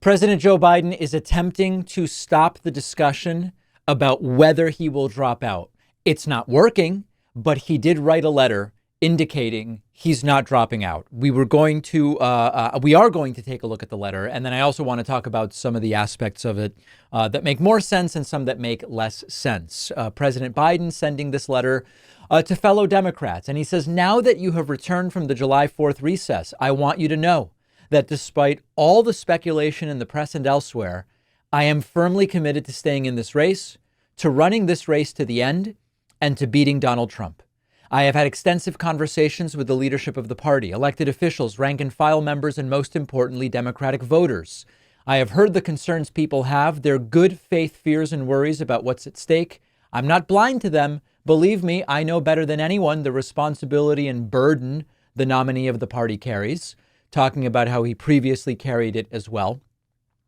President Joe Biden is attempting to stop the discussion about whether he will drop out. It's not working, but he did write a letter indicating he's not dropping out. We are going to take a look at the letter. And then I also want to talk about some of the aspects of it that make more sense and some that make less sense. President Biden sending this letter to fellow Democrats. And he says, now that you have returned from the July 4th recess, I want you to know that despite all the speculation in the press and elsewhere, I am firmly committed to staying in this race, to running this race to the end, and to beating Donald Trump. I have had extensive conversations with the leadership of the party, elected officials, rank and file members, and most importantly, Democratic voters. I have heard the concerns people have, their good faith fears and worries about what's at stake. I'm not blind to them. Believe me, I know better than anyone the responsibility and burden the nominee of the party carries, talking about how he previously carried it as well.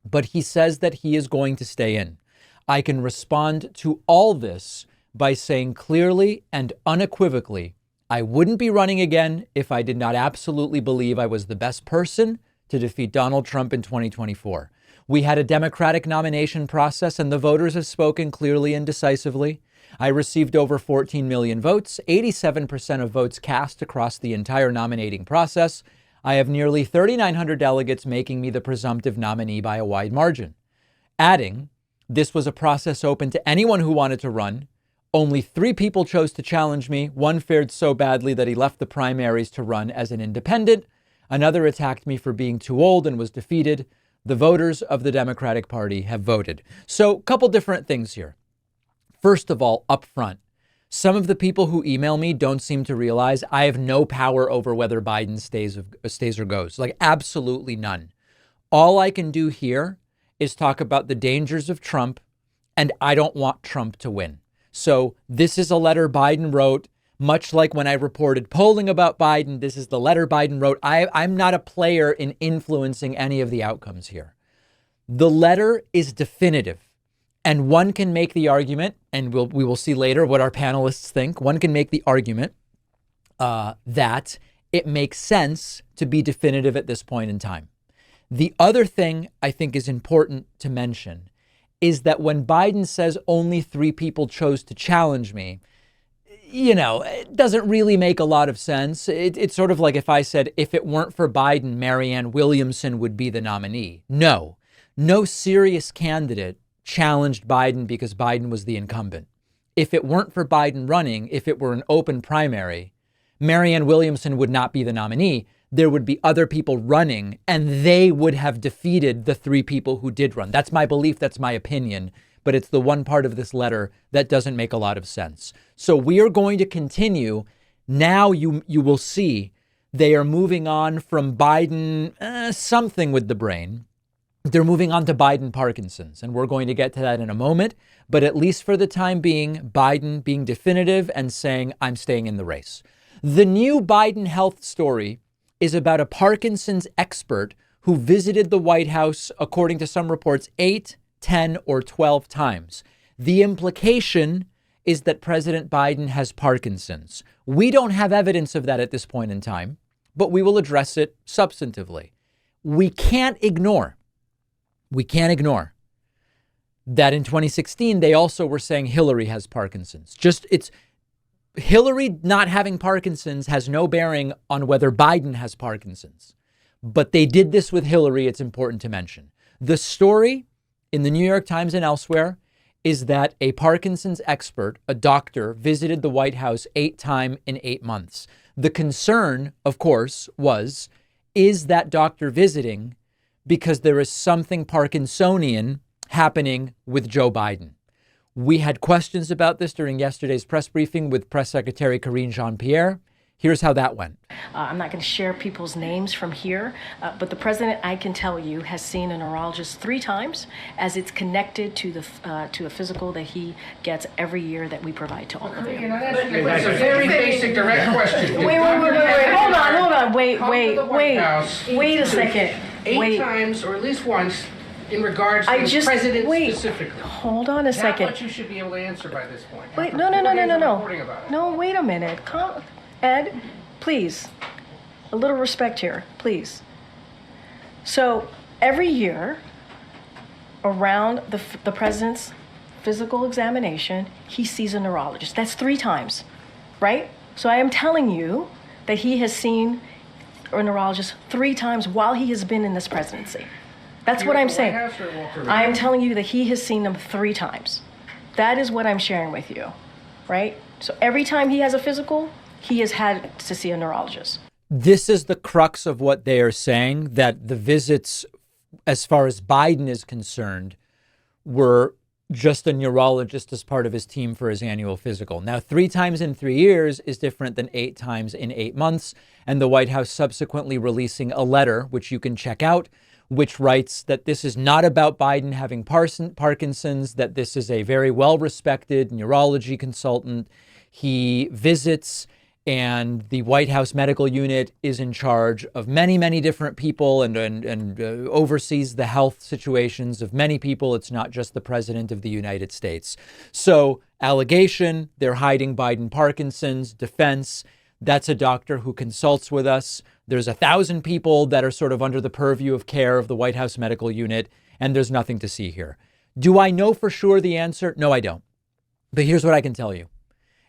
But he says that he is going to stay in. I can respond to all this by saying clearly and unequivocally, I wouldn't be running again if I did not absolutely believe I was the best person to defeat Donald Trump in 2024. We had a Democratic nomination process and the voters have spoken clearly and decisively. I received over 14 million votes, 87% of votes cast across the entire nominating process. I have nearly 3,900 delegates making me the presumptive nominee by a wide margin. Adding, this was a process open to anyone who wanted to run. Only 3 people chose to challenge me. One fared so badly that he left the primaries to run as an independent. Another attacked me for being too old and was defeated. The voters of the Democratic Party have voted. So a couple different things here. First of all, up front, some of the people who email me don't seem to realize I have no power over whether Biden stays or goes. Like absolutely none. All I can do here is talk about the dangers of Trump, and I don't want Trump to win. So this is a letter Biden wrote, much like when I reported polling about Biden. This is the letter Biden wrote. I'm not a player in influencing any of the outcomes here. The letter is definitive. And one can make the argument, and we will see later what our panelists think. One can make the argument that it makes sense to be definitive at this point in time. The other thing I think is important to mention is that when Biden says only 3 people chose to challenge me, it doesn't really make a lot of sense. It's sort of like if I said, if it weren't for Biden, Marianne Williamson would be the nominee. No serious candidate challenged Biden because Biden was the incumbent. If it weren't for Biden running, if it were an open primary, Marianne Williamson would not be the nominee. There would be other people running and they would have defeated the 3 people who did run. That's my belief. That's my opinion. But it's the one part of this letter that doesn't make a lot of sense. So we are going to continue. Now you will see they are moving on from Biden, something with the brain. They're moving on to Biden Parkinson's, and we're going to get to that in a moment. But at least for the time being, Biden being definitive and saying, I'm staying in the race. The new Biden health story is about a Parkinson's expert who visited the White House, according to some reports, 8, 10, or 12 times. The implication is that President Biden has Parkinson's. We don't have evidence of that at this point in time, but we will address it substantively. We can't ignore that in 2016, they also were saying Hillary has Parkinson's. Hillary not having Parkinson's has no bearing on whether Biden has Parkinson's. But they did this with Hillary. It's important to mention. The story in the New York Times and elsewhere is that a Parkinson's expert, a doctor, visited the White House 8 times in 8 months. The concern, of course, is that doctor visiting because there is something Parkinsonian happening with Joe Biden. We had questions about this during yesterday's press briefing with Press Secretary Karine Jean-Pierre. Here's how that went. I'm not going to share people's names from here, but the president, I can tell you, has seen a neurologist 3 times as it's connected to a physical that he gets every year that we provide to all of you. That's a very basic, direct question. Wait. Hold on. Wait a second. 8 times, or at least once, in regards to the president specifically. Hold on a second. Not what you should be able to answer by this point. Wait, no. No, wait a minute. Ed, please. A little respect here, please. So every year around the president's physical examination, he sees a neurologist. That's 3 times, right? So I am telling you that he has seen a neurologist 3 times while he has been in this presidency. That's what I'm saying. I am telling you that he has seen them 3 times. That is what I'm sharing with you, right? So every time he has a physical, he has had to see a neurologist. This is the crux of what they are saying, that the visits, as far as Biden is concerned, were just a neurologist as part of his team for his annual physical. Now, 3 times in 3 years is different than 8 times in 8 months. And the White House subsequently releasing a letter, which you can check out, which writes that this is not about Biden having Parkinson's, that this is a very well-respected neurology consultant. He visits, and the White House medical unit is in charge of many, many different people and oversees the health situations of many people. It's not just the president of the United States. So allegation, they're hiding Biden Parkinson's. Defense, that's a doctor who consults with us. There's 1,000 people that are sort of under the purview of care of the White House medical unit, and there's nothing to see here. Do I know for sure the answer? No, I don't. But here's what I can tell you.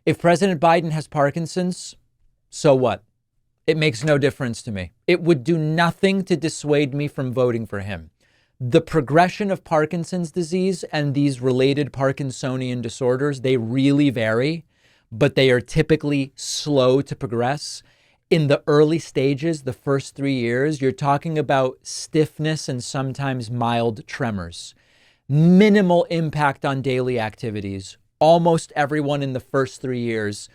If President Biden has Parkinson's, so what? It makes no difference to me. It would do nothing to dissuade me from voting for him. The progression of Parkinson's disease and these related Parkinsonian disorders, they really vary, but they are typically slow to progress. In the early stages, the first 3 years, you're talking about stiffness and sometimes mild tremors. Minimal impact on daily activities. Almost everyone in the first 3 years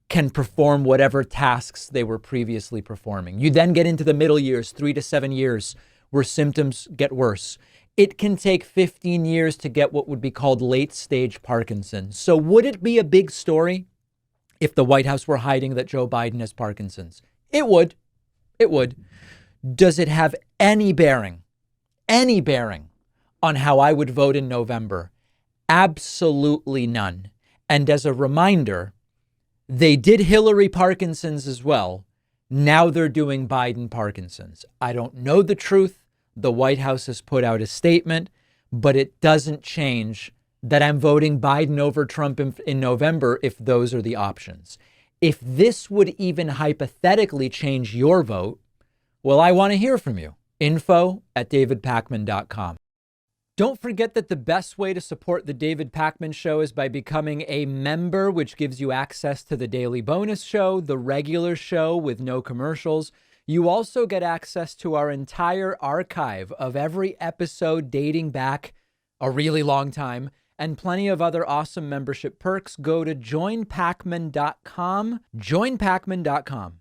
can perform whatever tasks they were previously performing. You then get into the middle years, 3 to 7 years, where symptoms get worse. It can take 15 years to get what would be called late stage Parkinson's. So would it be a big story if the White House were hiding that Joe Biden has Parkinson's? It would. It would. Does it have any bearing on how I would vote in November? Absolutely none. And as a reminder, they did Hillary Parkinson's as well. Now they're doing Biden Parkinson's. I don't know the truth. The White House has put out a statement, but it doesn't change that I'm voting Biden over Trump in November if those are the options. If this would even hypothetically change your vote, well, I want to hear from you. info@davidpakman.com. Don't forget that the best way to support the David Pakman Show is by becoming a member, which gives you access to the daily bonus show, the regular show with no commercials. You also get access to our entire archive of every episode dating back a really long time, and plenty of other awesome membership perks. Go to joinpakman.com, joinpakman.com.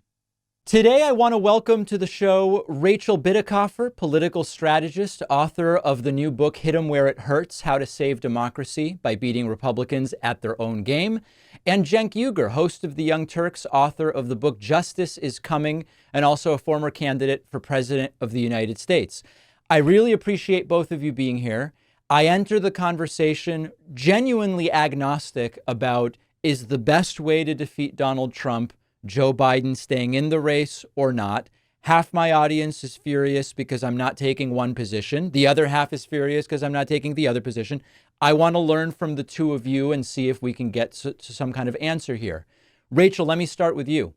Today, I want to welcome to the show Rachel Bitecofer, political strategist, author of the new book, Hit 'em Where It Hurts, How to Save Democracy by Beating Republicans at Their Own Game, and Cenk Uygur, host of The Young Turks, author of the book, Justice is Coming, and also a former candidate for President of the United States. I really appreciate both of you being here. I enter the conversation genuinely agnostic about, is the best way to defeat Donald Trump Joe Biden staying in the race or not? Half my audience is furious because I'm not taking one position. The other half is furious because I'm not taking the other position. I want to learn from the two of you and see if we can get to some kind of answer here. Rachel, let me start with you.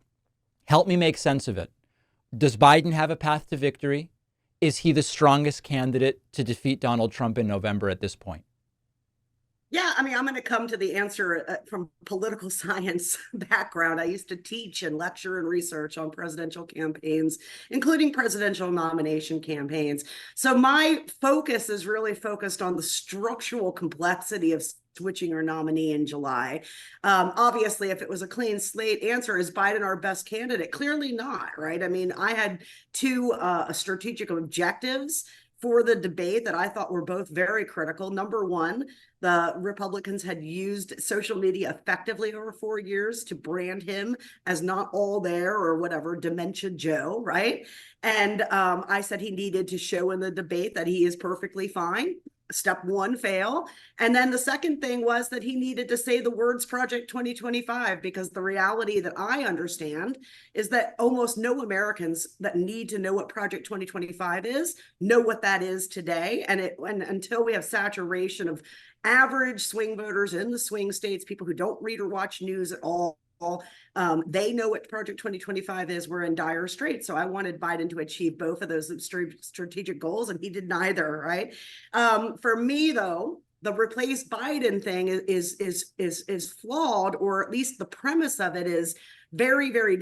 Help me make sense of it. Does Biden have a path to victory? Is he the strongest candidate to defeat Donald Trump in November at this point? Yeah, I mean, I'm going to come to the answer from political science background. I used to teach and lecture and research on presidential campaigns, including presidential nomination campaigns. So my focus is really focused on the structural complexity of switching our nominee in July. Obviously, if it was a clean slate answer, is Biden our best candidate? Clearly not, right? I mean, I had two strategic objectives for the debate that I thought were both very critical. Number one, the Republicans had used social media effectively over 4 years to brand him as not all there or whatever, Dementia Joe, right? And I said he needed to show in the debate that he is perfectly fine. step one fail. And then the second thing was that he needed to say the words Project 2025, because the reality that I understand is that almost no Americans that need to know what Project 2025 is know what that is today. And until we have saturation of average swing voters in the swing states, people who don't read or watch news at all, they know what Project 2025 is. We're in dire straits. So I wanted Biden to achieve both of those strategic goals, and he did neither, right? For me, though, the replace Biden thing is flawed, or at least the premise of it is very, very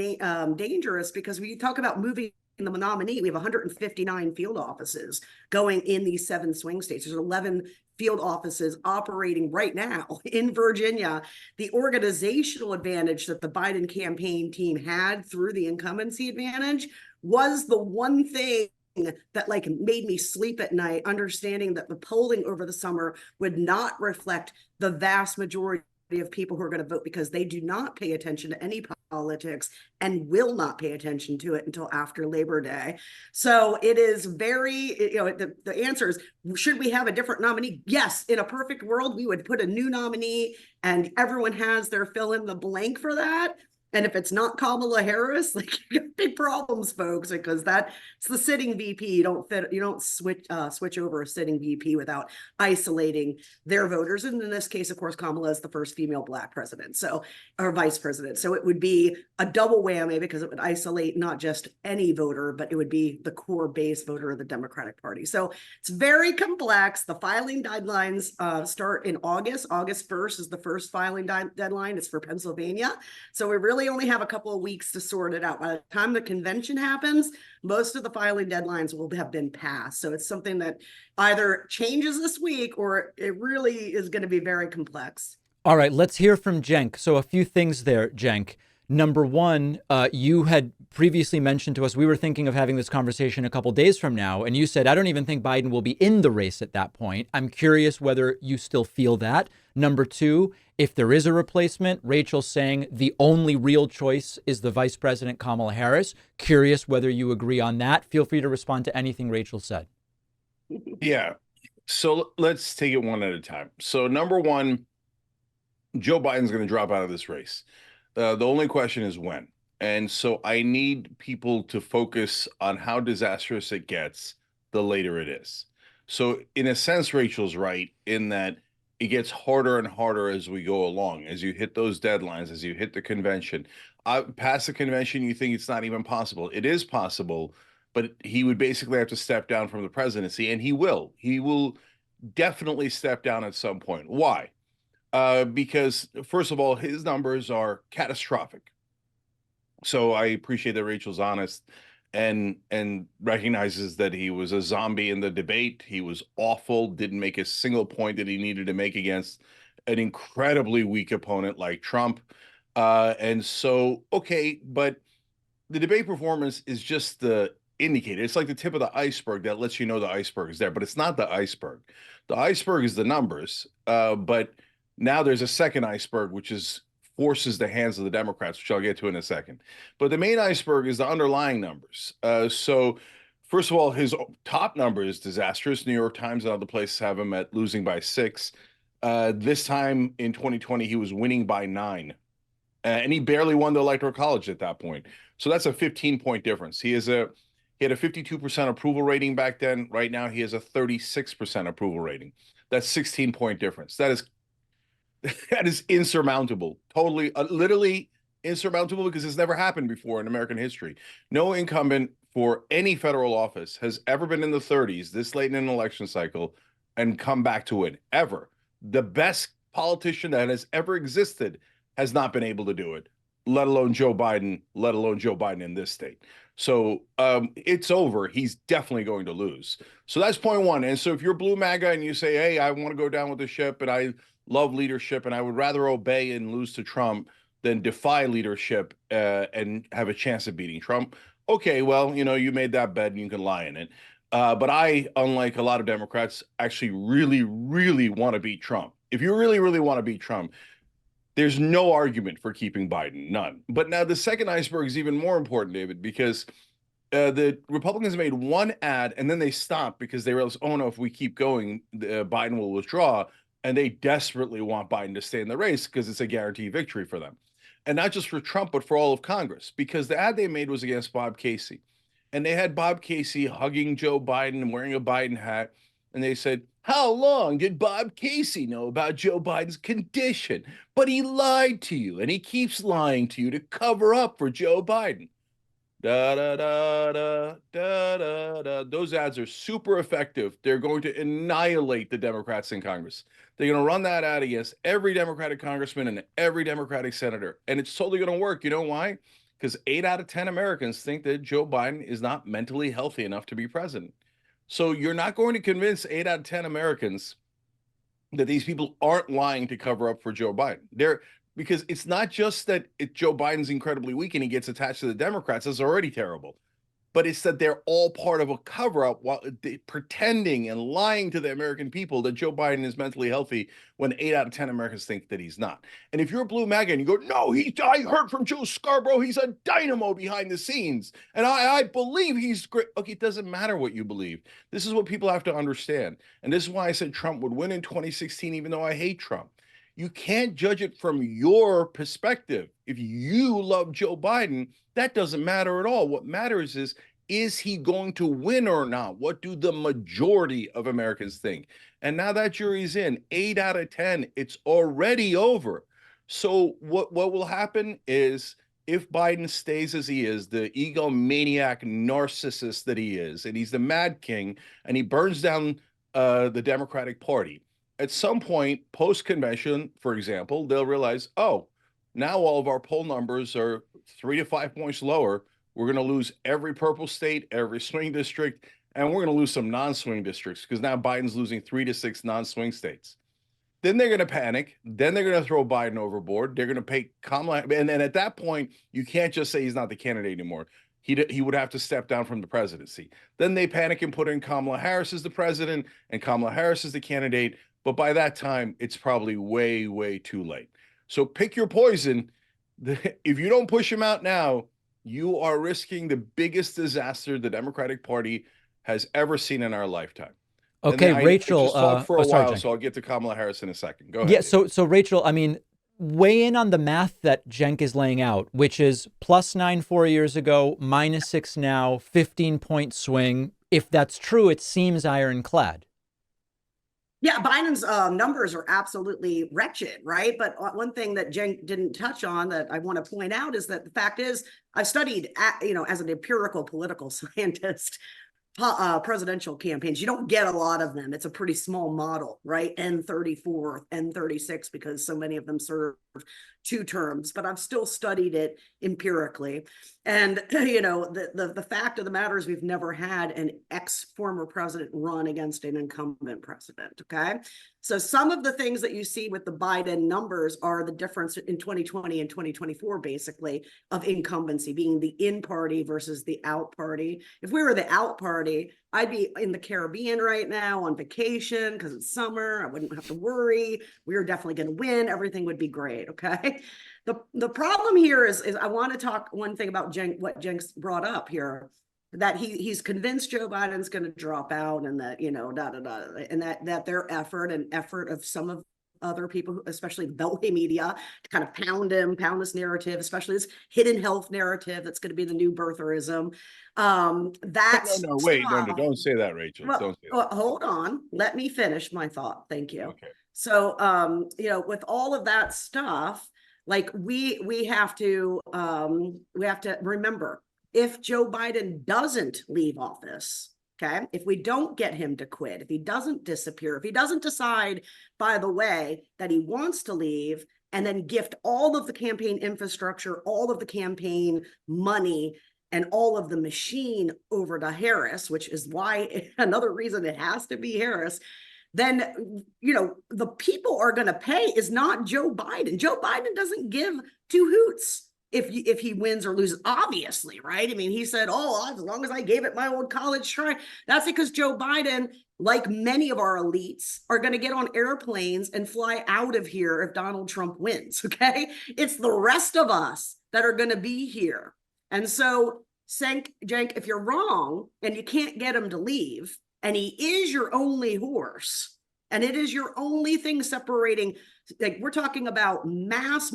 dangerous, because when you talk about moving the nominee, we have 159 field offices going in these 7 swing states. There's 11 field offices operating right now in Virginia. The organizational advantage that the Biden campaign team had through the incumbency advantage was the one thing that like made me sleep at night, understanding that the polling over the summer would not reflect the vast majority of people who are going to vote, because they do not pay attention to any politics and will not pay attention to it until after Labor Day. So it is very, the answer is, should we have a different nominee? Yes. In a perfect world, we would put a new nominee and everyone has their fill in the blank for that. And if it's not Kamala Harris, like, you got big problems, folks, because that's the sitting VP. You don't switch over a sitting VP without isolating their voters. And in this case, of course, Kamala is the first female Black president, or vice president. So it would be a double whammy, because it would isolate not just any voter, but it would be the core base voter of the Democratic Party. So it's very complex. The filing deadlines start in August. August 1st is the first filing deadline. It's for Pennsylvania. So we really only have a couple of weeks to sort it out. By the time the convention happens, most of the filing deadlines will have been passed. So it's something that either changes this week, or it really is going to be very complex. All right, let's hear from Cenk. So a few things there, Cenk. Number one, you had previously mentioned to us, we were thinking of having this conversation a couple days from now, and you said, I don't even think Biden will be in the race at that point. I'm curious whether you still feel that. Number two, if there is a replacement, Rachel's saying the only real choice is the Vice President Kamala Harris. Curious whether you agree on that. Feel free to respond to anything Rachel said. Yeah. So let's take it one at a time. So number one, Joe Biden's going to drop out of this race. The only question is when. And so I need people to focus on how disastrous it gets the later it is. So in a sense, Rachel's right in that it gets harder and harder as we go along, as you hit those deadlines, as you hit the convention. Past the convention, you think it's not even possible. It is possible, but he would basically have to step down from the presidency, and he will. He will definitely step down at some point. Why? Because, first of all, his numbers are catastrophic. So I appreciate that Rachel's honest and recognizes that he was a zombie in the debate. He was awful, didn't make a single point that he needed to make against an incredibly weak opponent like Trump. And so, okay, but the debate performance is just the indicator. It's like the tip of the iceberg that lets you know the iceberg is there, but it's not the iceberg. The iceberg is the numbers, but now there's a second iceberg, which forces the hands of the Democrats, which I'll get to in a second. But the main iceberg is the underlying numbers. So first of all, his top number is disastrous. New York Times and other places have him at losing by 6. This time in 2020, he was winning by 9. And he barely won the Electoral College at that point. So that's a 15-point difference. He had a 52% approval rating back then. Right now, he has a 36% approval rating. That's 16-point difference. That is insurmountable, totally, literally insurmountable, because it's never happened before in American history. No incumbent for any federal office has ever been in the 30s this late in an election cycle and come back to win, ever. The best politician that has ever existed has not been able to do it, let alone Joe Biden in this state. So it's over. He's definitely going to lose. So that's point one. And so if you're blue MAGA and you say, hey, I want to go down with the ship and I love leadership and I would rather obey and lose to Trump than defy leadership and have a chance of beating Trump. Okay, well, you made that bet and you can lie in it. But I, unlike a lot of Democrats, actually really, really want to beat Trump. If you really, really want to beat Trump, there's no argument for keeping Biden, none. But now the second iceberg is even more important, David, because The Republicans made one ad and then they stopped because they realized, oh no, if we keep going, Biden will withdraw. And they desperately want Biden to stay in the race because it's a guaranteed victory for them. And not just for Trump, but for all of Congress, because the ad they made was against Bob Casey. And they had Bob Casey hugging Joe Biden and wearing a Biden hat. And they said, how long did Bob Casey know about Joe Biden's condition? But he lied to you, and he keeps lying to you to cover up for Joe Biden. Da da da da da da da. Those ads are super effective. They're going to annihilate the Democrats in Congress. They're going to run that ad against every Democratic congressman and every Democratic senator. And it's totally going to work. You know why? Because 8 out of 10 Americans think that Joe Biden is not mentally healthy enough to be president. So you're not going to convince 8 out of 10 Americans that these people aren't lying to cover up for Joe Biden. Because it's not just that Joe Biden's incredibly weak and he gets attached to the Democrats. That's already terrible. But it's that they're all part of a cover-up while pretending and lying to the American people that Joe Biden is mentally healthy when 8 out of 10 Americans think that he's not. And if you're a blue MAGA and you go, no, I heard from Joe Scarborough, he's a dynamo behind the scenes, and I believe he's great. Okay, it doesn't matter what you believe. This is what people have to understand. And this is why I said Trump would win in 2016, even though I hate Trump. You can't judge it from your perspective. If you love Joe Biden, that doesn't matter at all. What matters is he going to win or not? What do the majority of Americans think? And now that jury's in, 8 out of 10, it's already over. So what will happen is, if Biden stays as he is, the egomaniac narcissist that he is, and he's the mad king, and he burns down the Democratic Party, at some point post-convention, for example, they'll realize, oh, now all of our poll numbers are 3 to 5 points lower. We're going to lose every purple state, every swing district, and we're going to lose some non-swing districts because now Biden's losing 3 to 6 non-swing states. Then they're going to panic. Then they're going to throw Biden overboard. They're going to pay Kamala. And then at that point, you can't just say he's not the candidate anymore. He would have to step down from the presidency. Then they panic and put in Kamala Harris as the president and Kamala Harris as the candidate. But by that time, it's probably way, way too late. So pick your poison. If you don't push him out now, you are risking the biggest disaster the Democratic Party has ever seen in our lifetime. Okay, Rachel. I just talked for a while, Cenk. so I'll get to Kamala Harris in a second. Go ahead. Yeah, so Rachel, I mean, weigh in on the math that Cenk is laying out, which is +9 4 years ago, -6 now, 15-point swing. If that's true, it seems ironclad. Yeah, Biden's numbers are absolutely wretched, right? But one thing that Cenk didn't touch on that I want to point out is that the fact is, I've studied, as an empirical political scientist, presidential campaigns. You don't get a lot of them. It's a pretty small model, right? N34, N36, because so many of them serve 2 terms, but I've still studied it empirically. And, the fact of the matter is we've never had an ex-former president run against an incumbent president, okay? So some of the things that you see with the Biden numbers are the difference in 2020 and 2024, basically, of incumbency, being the in party versus the out party. If we were the out party, I'd be in the Caribbean right now on vacation because it's summer. I wouldn't have to worry. We were definitely going to win. Everything would be great, okay? The problem here is I want to talk one thing about what Cenk's brought up here, that he's convinced Joe Biden's going to drop out, and that, and that their effort of some of other people, especially the Beltway media, to kind of pound this narrative, especially this hidden health narrative that's going to be the new birtherism. That's no, don't say that, Rachel. Well, don't say that. Hold on, let me finish my thought. Thank you. Okay. So, with all of that stuff, like we have to remember, if Joe Biden doesn't leave office, okay, if we don't get him to quit, if he doesn't disappear, if he doesn't decide, by the way, that he wants to leave and then gift all of the campaign infrastructure, all of the campaign money, and all of the machine over to Harris, which is why another reason it has to be Harris, then, the people are going to pay is not Joe Biden. Joe Biden doesn't give 2 hoots if he wins or loses, obviously, right? I mean, he said, oh, as long as I gave it my old college try. That's because Joe Biden, like many of our elites, are going to get on airplanes and fly out of here if Donald Trump wins, okay? It's the rest of us that are going to be here. And so Cenk, if you're wrong and you can't get him to leave, and he is your only horse, and it is your only thing separating, like we're talking about mass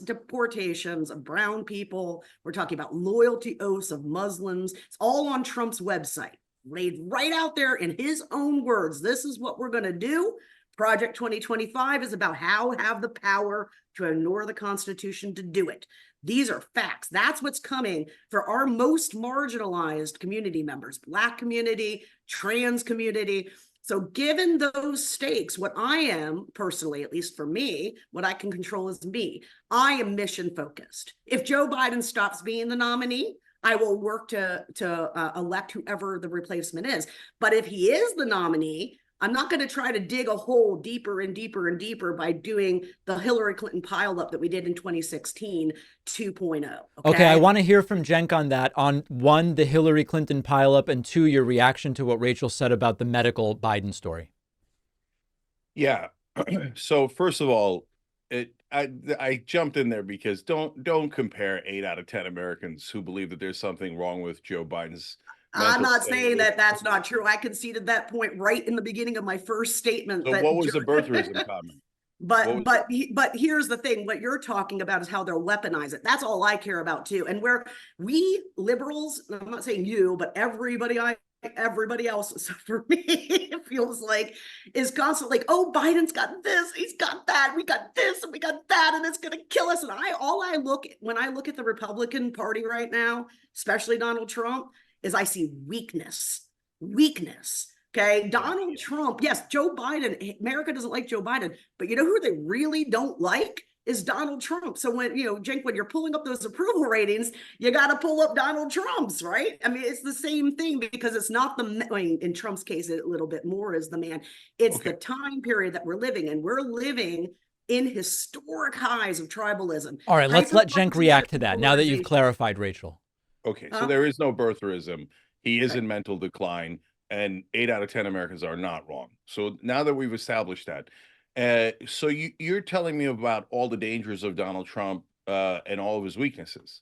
deportations of brown people. We're talking about loyalty oaths of Muslims. It's all on Trump's website, laid right out there in his own words. This is what we're going to do. Project 2025 is about how have the power to ignore the Constitution to do it. These are facts. That's what's coming for our most marginalized community members, Black community, trans community. So given those stakes, what I am personally, at least for me, what I can control is me. I am mission focused. If Joe Biden stops being the nominee, I will work to elect whoever the replacement is. But if he is the nominee, I'm not going to try to dig a hole deeper and deeper and deeper by doing the Hillary Clinton pileup that we did in 2016 2.0. Okay, I want to hear from Cenk on that. On one, the Hillary Clinton pileup, and two, your reaction to what Rachel said about the medical Biden story. Yeah. So first of all, I jumped in there because don't compare 8 out of 10 Americans who believe that there's something wrong with Joe Biden's. I'm not saying that that's not true. I conceded that point right in the beginning of my first statement. So what was the birtherism comment? But here's the thing. What you're talking about is how they'll weaponize it. That's all I care about too. And where we liberals, I'm not saying you, but everybody else, so for me, it feels like is constantly like, oh, Biden's got this, he's got that, we got this, and we got that, and it's gonna kill us. And when I look at the Republican Party right now, especially Donald Trump, is I see weakness. Okay, Donald Trump, yes, Joe Biden, America doesn't like Joe Biden, but you know who they really don't like is Donald Trump. So when, Cenk, when you're pulling up those approval ratings, you got to pull up Donald Trump's, right? I mean, it's the same thing because it's not in Trump's case, a little bit more is the man. It's the time period that we're living in. We're living in historic highs of tribalism. All right, let's let Cenk react to that now that you've clarified, Rachel. Okay, so there is no birtherism. He is in mental decline, and 8 out of 10 Americans are not wrong. So now that we've established that, so you're telling me about all the dangers of Donald Trump and all of his weaknesses.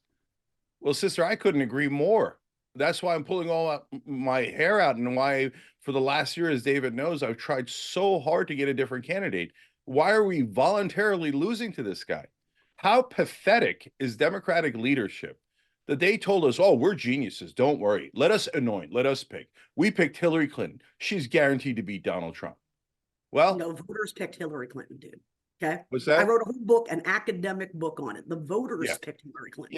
Well, sister, I couldn't agree more. That's why I'm pulling all my hair out, and why for the last year, as David knows, I've tried so hard to get a different candidate. Why are we voluntarily losing to this guy? How pathetic is Democratic leadership that they told us, oh, we're geniuses. Don't worry. Let us anoint. Let us pick. We picked Hillary Clinton. She's guaranteed to beat Donald Trump. Well, no, voters picked Hillary Clinton, dude. Okay. What's that? I wrote a whole book, an academic book on it. The voters picked Hillary Clinton.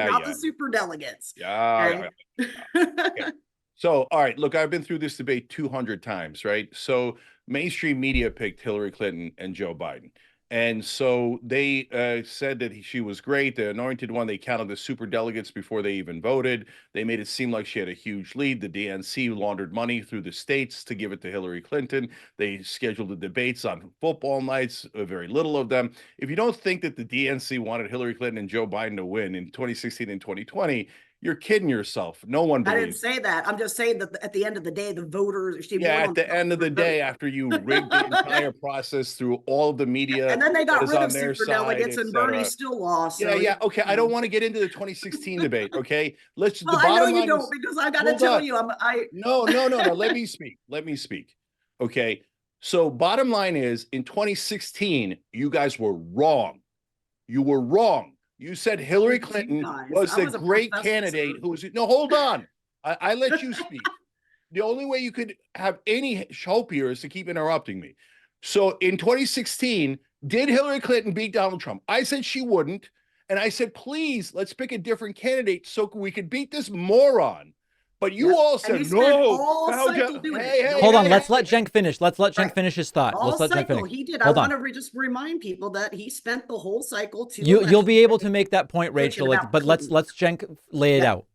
Not the super delegates. Okay. So, all right, look, I've been through this debate 200 times, right? So mainstream media picked Hillary Clinton and Joe Biden. And so they said that she was great. The anointed one, they counted the super delegates before they even voted. They made it seem like she had a huge lead. The DNC laundered money through the states to give it to Hillary Clinton. They scheduled the debates on football nights, very little of them. If you don't think that the DNC wanted Hillary Clinton and Joe Biden to win in 2016 and 2020, you're kidding yourself. No one believes. I didn't say that. I'm just saying that at the end of the day, the voters. At the end of the day, after you rigged the entire process through all of the media, and then they got rid of super delegates, and Bernie still lost. So Okay, I don't want to get into the 2016 debate. Okay, let's. Well, I know you don't, because I got to tell you, No. Let me speak. Okay, so bottom line is, in 2016, you guys were wrong. You were wrong. You said Hillary Clinton was a great candidate who was. No, hold on. I let you speak. The only way you could have any hope here is to keep interrupting me. So in 2016, did Hillary Clinton beat Donald Trump? I said she wouldn't. And I said, please, let's pick a different candidate so we could beat this moron. But you all said no. Hold on, let's let Cenk finish. Let's let Cenk finish his thought. Let's let Cenk finish. He did. I want to just remind people that he spent the whole cycle. You'll be able to make that point, Rachel. But let's Cenk lay it out.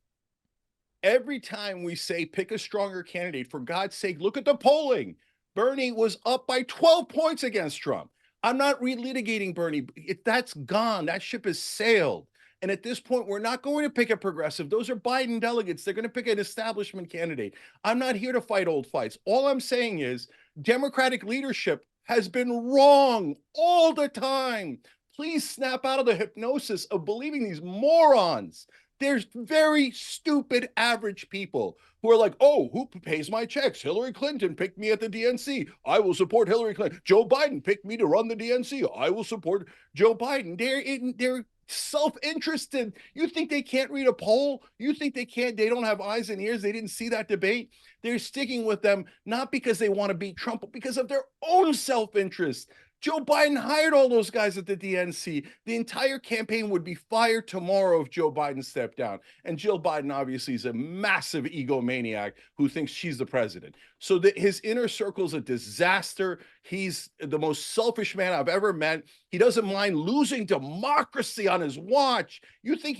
Every time we say pick a stronger candidate, for God's sake, look at the polling. Bernie was up by 12 points against Trump. I'm not relitigating Bernie. That's gone. That ship has sailed. And at this point, we're not going to pick a progressive. Those are Biden delegates. They're going to pick an establishment candidate. I'm not here to fight old fights. All I'm saying is Democratic leadership has been wrong all the time. Please snap out of the hypnosis of believing these morons. There's very stupid average people who are like, oh, who pays my checks? Hillary Clinton picked me at the DNC. I will support Hillary Clinton. Joe Biden picked me to run the DNC. I will support Joe Biden. They're self-interested. You think they can't read a poll? You think they don't have eyes and ears? They didn't see that debate? They're sticking with them, not because they want to beat Trump, but because of their own self-interest. Joe Biden hired all those guys at the DNC. The entire campaign would be fired tomorrow if Joe Biden stepped down. And Jill Biden obviously is a massive egomaniac who thinks she's the president. So his inner circle is a disaster. He's the most selfish man I've ever met. He doesn't mind losing democracy on his watch. You think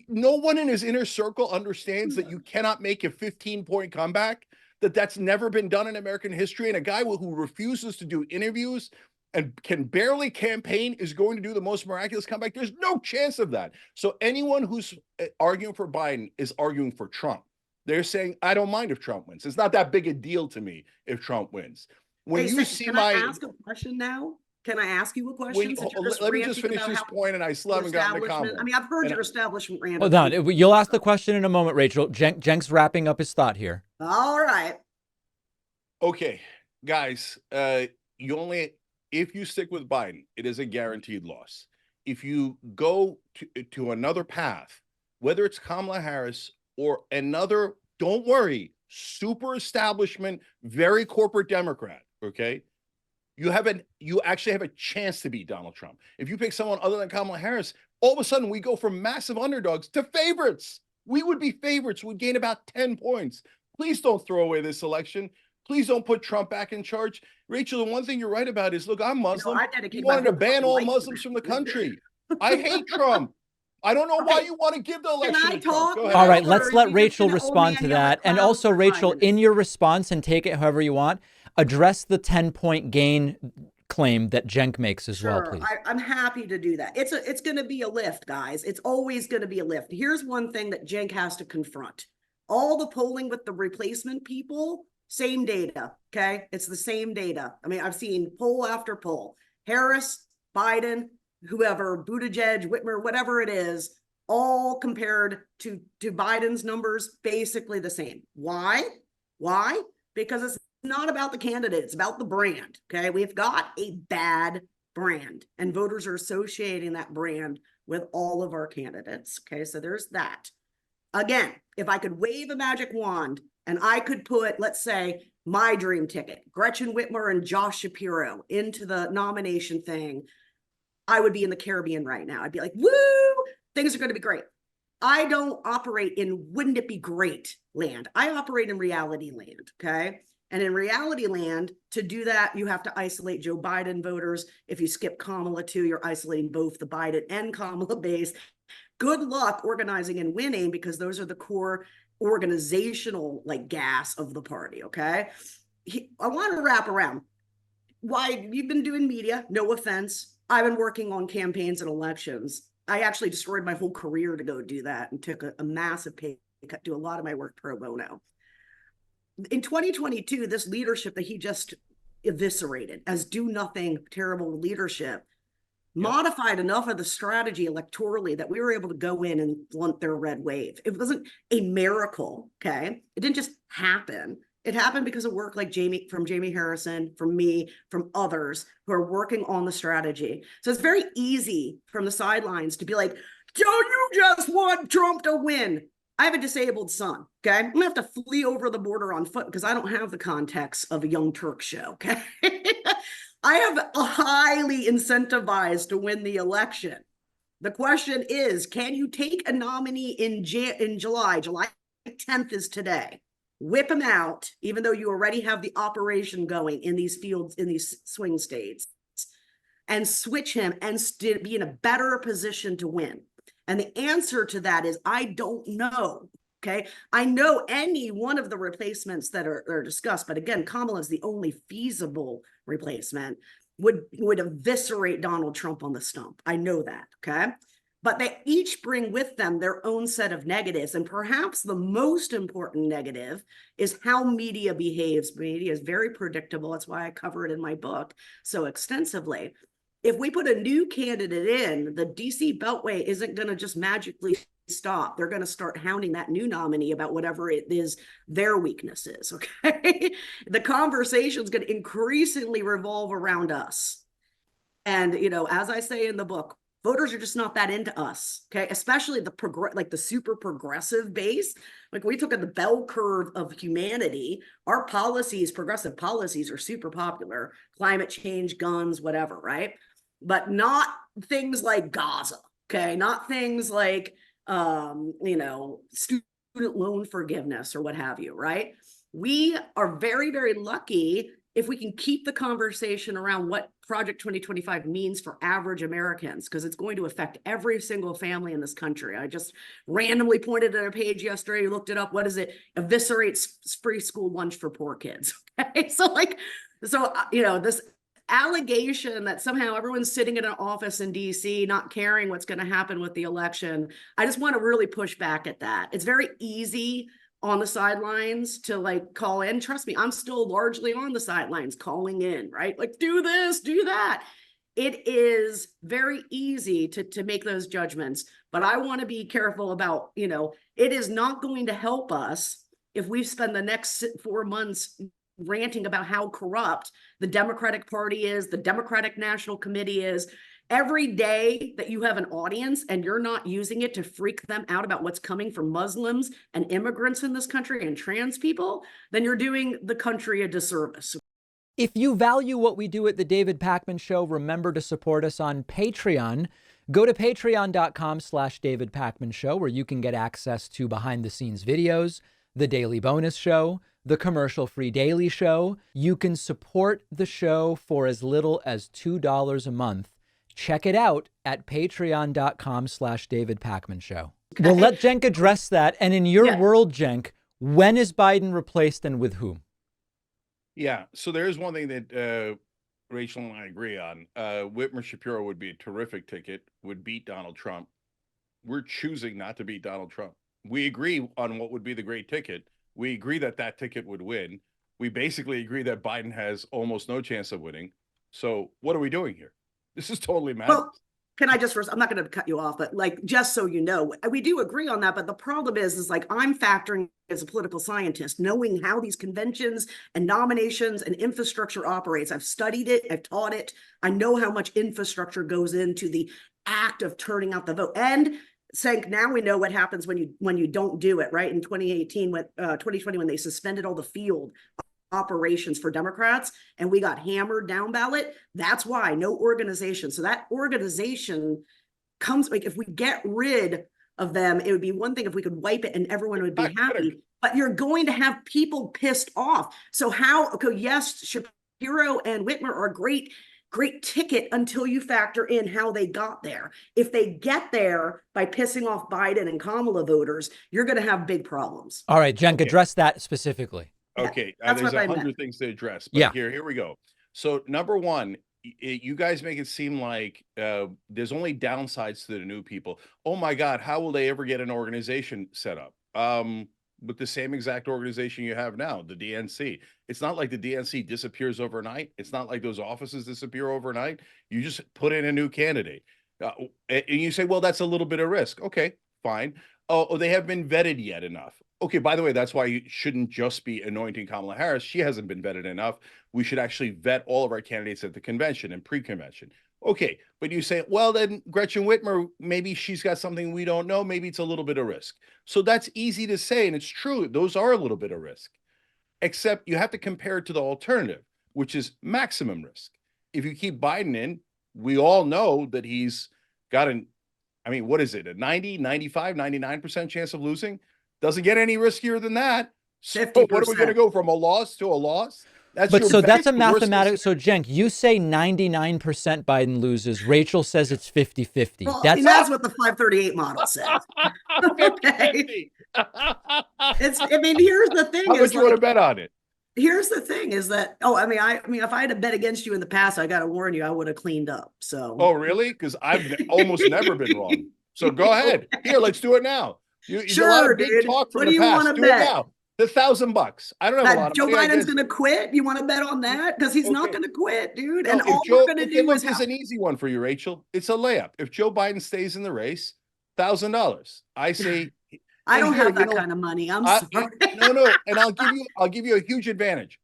no one in his inner circle understands that you cannot make a 15-point comeback? That's never been done in American history. And a guy who refuses to do interviews and can barely campaign is going to do the most miraculous comeback. There's no chance of that. So anyone who's arguing for Biden is arguing for Trump. They're saying, I don't mind if Trump wins. It's not that big a deal to me if Trump wins. When you see can I ask a question now? Can I ask you a question? Let me just finish this point, and I still haven't gotten the comment. I mean, I've heard your establishment rant. Hold on. You'll ask the question in a moment, Rachel. Cenk's wrapping up his thought here. All right. Okay, guys, if you stick with Biden, it is a guaranteed loss. If you go to another path, whether it's Kamala Harris or another, don't worry, super establishment, very corporate Democrat, okay? You actually have a chance to beat Donald Trump. If you pick someone other than Kamala Harris, all of a sudden we go from massive underdogs to favorites. We would be favorites. We'd gain about 10 points. Please don't throw away this election. Please don't put Trump back in charge. Rachel, the one thing you're right about is, look, I'm Muslim. You wanted to ban all Muslims from the country. I hate Trump. I don't know why you want to give the election to Trump. Go ahead. All right, let's let Rachel respond to that. And also, Rachel, in your response, and take it however you want, address the 10-point gain claim that Cenk makes as well, please. I'm happy to do that. It's going to be a lift, guys. It's always going to be a lift. Here's one thing that Cenk has to confront. All the polling with the replacement people, same data, okay? It's the same data. I mean, I've seen poll after poll. Harris, Biden, whoever, Buttigieg, Whitmer, whatever it is, all compared to Biden's numbers, basically the same. Why? Why? Because it's not about the candidate, it's about the brand, okay? We've got a bad brand, and voters are associating that brand with all of our candidates, okay? So there's that. Again, if I could wave a magic wand and I could put, let's say, my dream ticket, Gretchen Whitmer and Josh Shapiro, into the nomination thing, I would be in the Caribbean right now. I'd be like, woo, things are going to be great. I don't operate in wouldn't it be great land. I operate in reality land, okay? And in reality land, to do that, you have to isolate Joe Biden voters. If you skip Kamala too, you're isolating both the Biden and Kamala base. Good luck organizing and winning, because those are the core organizational gas of the party, okay? I want to wrap around why you've been doing media, no offense. I've been working on campaigns and elections. I actually destroyed my whole career to go do that and took a massive pay cut, do a lot of my work pro bono. In 2022, this leadership that he just eviscerated as do nothing, terrible leadership, modified enough of the strategy electorally that we were able to go in and blunt their red wave. It wasn't a miracle, okay? It didn't just happen. It happened because of work like Jamie Harrison, from me, from others who are working on the strategy. So it's very easy from the sidelines to be like, don't you just want Trump to win? I have a disabled son, okay? I'm gonna have to flee over the border on foot because I don't have the context of a Young Turk show, okay? I have a highly incentivized to win the election. The question is, can you take a nominee in July? July 10th is today. Whip him out, even though you already have the operation going in these fields, in these swing states, and switch him and be in a better position to win. And the answer to that is, I don't know, okay? I know any one of the replacements that are discussed, but again, Kamala is the only feasible replacement, would eviscerate Donald Trump on the stump. I know that, okay? But they each bring with them their own set of negatives. And perhaps the most important negative is how media behaves. Media is very predictable. That's why I cover it in my book so extensively. If we put a new candidate in, the DC Beltway isn't going to just magically stop, they're going to start hounding that new nominee about whatever it is their weakness is. Okay. The conversation is going to increasingly revolve around us. And, as I say in the book, voters are just not that into us. Okay. Especially the super progressive base. Like, we took at the bell curve of humanity, our policies, progressive policies, are super popular. Climate change, guns, whatever. Right. But not things like Gaza. Okay. Not things like, student loan forgiveness or what have you. Right. We are very, very lucky if we can keep the conversation around what Project 2025 means for average Americans, because it's going to affect every single family in this country. I just randomly pointed at a page yesterday, looked it up. What is it? Eviscerates free school lunch for poor kids. Okay. So this allegation that somehow everyone's sitting in an office in DC, not caring what's going to happen with the election. I just want to really push back at that. It's very easy on the sidelines to call in. Trust me, I'm still largely on the sidelines calling in, right? Like, do this, do that. It is very easy to make those judgments, but I want to be careful about, it is not going to help us if we spend the next 4 months ranting about how corrupt the Democratic Party is, the Democratic National Committee is. Every day that you have an audience and you're not using it to freak them out about what's coming from Muslims and immigrants in this country and trans people, then you're doing the country a disservice. If you value what we do at The David Pakman Show, remember to support us on Patreon. Go to patreon.com/David Pakman Show, where you can get access to behind the scenes videos, the daily bonus show, the commercial-free daily show. You can support the show for as little as $2 a month. Check it out at patreon.com/David Pakman Show. Okay. Well, let Cenk address that. And in your world, Cenk, when is Biden replaced and with whom? Yeah. So there is one thing that Rachel and I agree on. Whitmer Shapiro would be a terrific ticket, would beat Donald Trump. We're choosing not to beat Donald Trump. We agree on what would be the great ticket. We agree that that ticket would win. We basically agree that Biden has almost no chance of winning. So what are we doing here? This is totally madness. Well, can I just I'm not going to cut you off, but just so you know, we do agree on that. But the problem is I'm factoring as a political scientist, knowing how these conventions and nominations and infrastructure operates. I've studied it. I've taught it. I know how much infrastructure goes into the act of turning out the vote. And Cenk, now we know what happens when you don't do it, right? In 2018, 2020, when they suspended all the field operations for Democrats and we got hammered down ballot. That's why no organization. So that organization comes, if we get rid of them, it would be one thing if we could wipe it and everyone would be happy, but you're going to have people pissed off. So yes, Shapiro and Whitmer are great ticket until you factor in how they got there. If they get there by pissing off Biden and Kamala voters, you're going to have big problems. All right, Cenk, address that specifically. Okay, there's 100 things to address, but here we go. So number one, you guys make it seem like there's only downsides to the new people. Oh my God, how will they ever get an organization set up? With the same exact organization you have now, the DNC. It's not like the DNC disappears overnight. It's not like those offices disappear overnight. You just put in a new candidate. And you say, well, that's a little bit of risk. Okay, fine. Oh, they haven't been vetted yet enough. Okay, by the way, that's why you shouldn't just be anointing Kamala Harris. She hasn't been vetted enough. We should actually vet all of our candidates at the convention and pre-convention. Okay, but you say, well, then Gretchen Whitmer, maybe she's got something we don't know. Maybe it's a little bit of risk. So that's easy to say, and it's true. Those are a little bit of risk, except you have to compare it to the alternative, which is maximum risk. If you keep Biden in, we all know that he's got what is it, a 90, 95, 99% chance of losing? Doesn't get any riskier than that. So 50%. What are we going to go from a loss to a loss? That's a mathematical. So Cenk, you say 99% Biden loses. Rachel says it's 50-50. Well, that's what the 538 model says. Okay. Here's the thing. How much you want to bet on it? Here's the thing is that, if I had to bet against you in the past, I got to warn you, I would have cleaned up. So. Oh, really? Because I've almost never been wrong. So go ahead. Here, let's do it now. Sure, dude. What do you want to bet? The $1,000. I don't have a lot of Joe money. Biden's going to quit. You want to bet on that? Because he's not going to quit, dude. And all we're going to do is an easy one for you, Rachel. It's a layup. If Joe Biden stays in the race, $1,000. I say, I don't here, have that kind of money. I'm sorry. No, and I'll give you a huge advantage.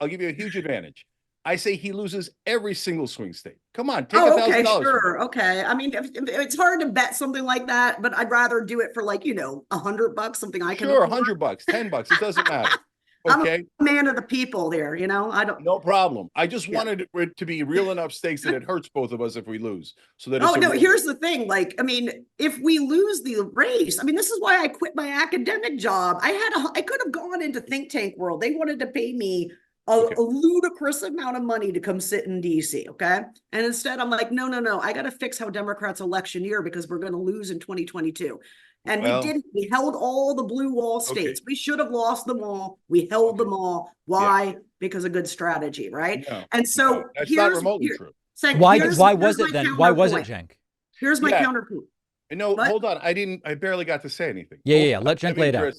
I say he loses every single swing state. Come on, take okay, $1,000. sure. Okay. I mean, it's hard to bet something like that, but I'd rather do it for like, $100, something I can afford. $100, $10, it doesn't matter. Okay. I'm a man of the people there, I don't. No problem. I just wanted it to be real enough stakes that it hurts both of us if we lose. So that Here's the thing. Like, I mean, if we lose the race, I mean, this is why I quit my academic job. I could have gone into think tank world. They wanted to pay me a ludicrous amount of money to come sit in DC. Okay. And instead I'm like, no. I got to fix how Democrats election year because we're going to lose in 2022. And we didn't. We held all the blue wall states. We should have lost them all. We held them all. Why? Yeah. Because of good strategy, right? No, and so that's not remotely true. Why was it then? Why was it, Cenk? Here's my counterpoint. No, hold on. I barely got to say anything. Yeah. Let Cenk lay it out.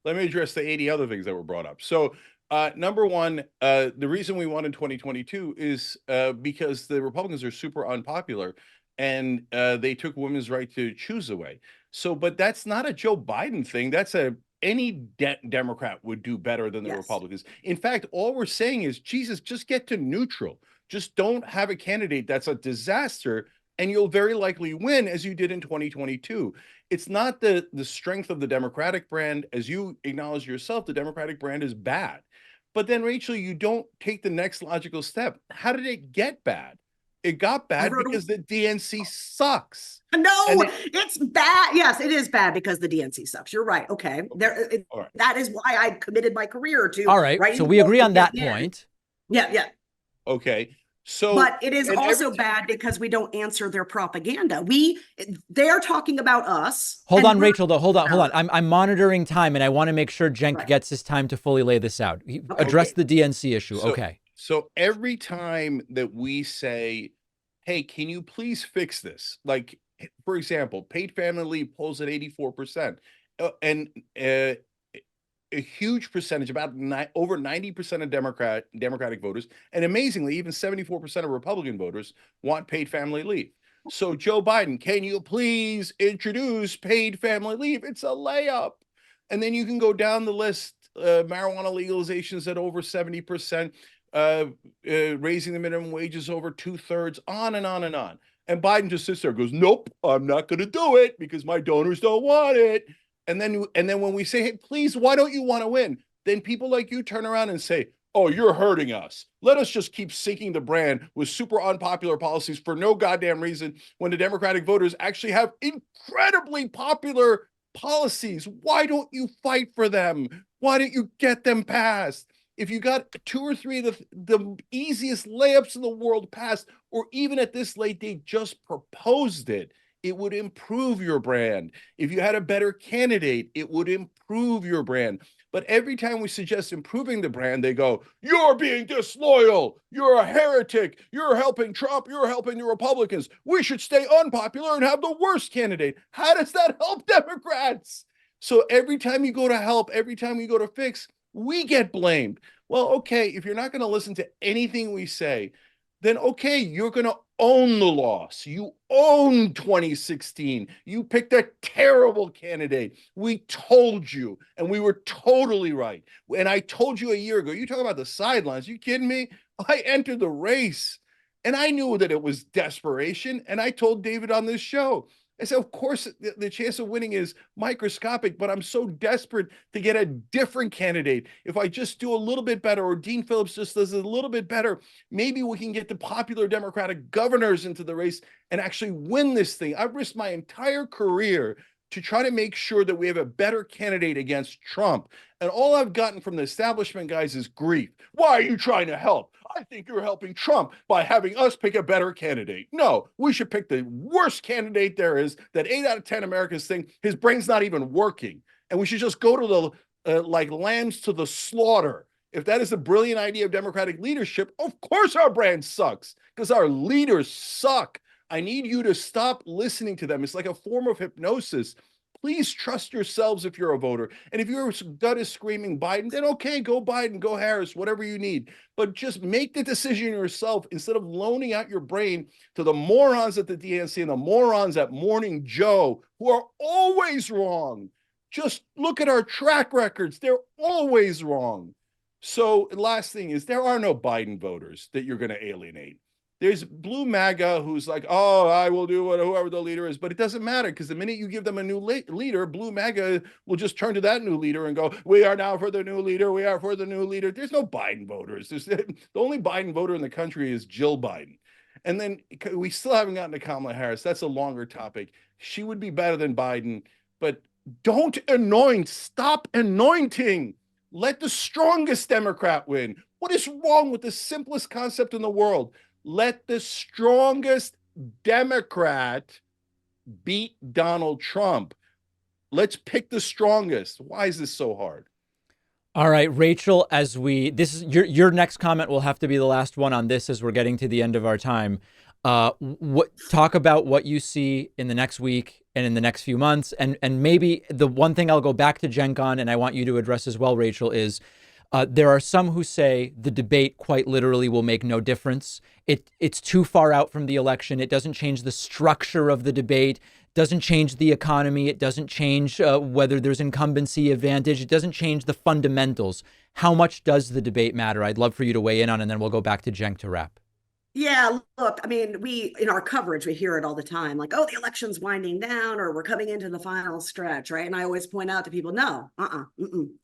Let me address the 80 other things that were brought up. So number one, the reason we won in 2022 is because the Republicans are super unpopular and they took women's right to choose away. So, but that's not a Joe Biden thing. That's any Democrat would do better than the Republicans. In fact, all we're saying is, Jesus, just get to neutral. Just don't have a candidate that's a disaster, and you'll very likely win, as you did in 2022. It's not the strength of the Democratic brand. As you acknowledge yourself, the Democratic brand is bad. But then, Rachel, you don't take the next logical step. How did it get bad? It got bad because the DNC sucks. No, it's bad. Yes, it is bad because the DNC sucks. You're right. Okay. That is why I committed my career to. All right. So we agree on that point. Yeah. Okay. So, but it is also bad because we don't answer their propaganda. They're talking about us. Hold on, Rachel, though. Hold on. I'm monitoring time, and I want to make sure Cenk gets his time to fully lay this out. Address the DNC issue. So every time that we say, hey, can you please fix this? Like, for example, paid family leave polls at 84%. And a huge percentage, over 90% of Democratic voters, and amazingly, even 74% of Republican voters want paid family leave. So Joe Biden, can you please introduce paid family leave? It's a layup. And then you can go down the list, marijuana legalizations at over 70%. Raising the minimum wages over 2/3, on and on and on. And Biden just sits there and goes, nope, I'm not going to do it because my donors don't want it. And then when we say, hey, please, why don't you want to win? Then people like you turn around and say, oh, you're hurting us. Let us just keep sinking the brand with super unpopular policies for no goddamn reason when the Democratic voters actually have incredibly popular policies. Why don't you fight for them? Why don't you get them passed? If you got 2 or 3 of the easiest layups in the world passed, or even at this late date just proposed it, it would improve your brand. If you had a better candidate, it would improve your brand. But every time we suggest improving the brand, they go, you're being disloyal. You're a heretic. You're helping Trump. You're helping the Republicans. We should stay unpopular and have the worst candidate. How does that help Democrats? So every time you go to help, every time you go to fix, we get blamed. Well, okay, if you're not going to listen to anything we say, then okay, you're going to own the loss. You own 2016. You picked a terrible candidate. We told you, and we were totally right. And I told you a year ago, you talk about the sidelines. You kidding me? I entered the race, and I knew that it was desperation. And I told David on this show, I said, of course, the chance of winning is microscopic, but I'm so desperate to get a different candidate. If I just do a little bit better, or Dean Phillips just does it a little bit better, maybe we can get the popular Democratic governors into the race and actually win this thing. I've risked my entire career to try to make sure that we have a better candidate against Trump. And all I've gotten from the establishment guys is grief. Why are you trying to help? I think you're helping Trump by having us pick a better candidate. No, we should pick the worst candidate there is, that 8 out of 10 Americans think his brain's not even working. And we should just go to the, like lambs to the slaughter. If that is a brilliant idea of Democratic leadership, of course our brand sucks because our leaders suck. I need you to stop listening to them. It's like a form of hypnosis. Please trust yourselves if you're a voter. And if your gut is screaming Biden, then okay, go Biden, go Harris, whatever you need. But just make the decision yourself instead of loaning out your brain to the morons at the DNC and the morons at Morning Joe, who are always wrong. Just look at our track records. They're always wrong. So last thing is, there are no Biden voters that you're going to alienate. There's Blue MAGA who's like, oh, I will do whoever the leader is. But it doesn't matter, because the minute you give them a new leader, Blue MAGA will just turn to that new leader and go, we are now for the new leader. We are for the new leader. There's no Biden voters. The only Biden voter in the country is Jill Biden. And then we still haven't gotten to Kamala Harris. That's a longer topic. She would be better than Biden, but don't anoint. Stop anointing. Let the strongest Democrat win. What is wrong with the simplest concept in the world? Let the strongest Democrat beat Donald Trump. Let's pick the strongest. Why is this so hard? All right, Rachel, as this is your next comment will have to be the last one on this, as we're getting to the end of our time. Talk about what you see in the next week and in the next few months. And maybe the one thing I'll go back to Cenk on, and I want you to address as well, Rachel, is there are some who say the debate quite literally will make no difference. It's too far out from the election. It doesn't change the structure of the debate, doesn't change the economy. It doesn't change whether there's incumbency advantage. It doesn't change the fundamentals. How much does the debate matter? I'd love for you to weigh in on, and then we'll go back to Cenk to wrap. Yeah, look, I mean, in our coverage, we hear it all the time, like, oh, the election's winding down, or we're coming into the final stretch, right? And I always point out to people, no,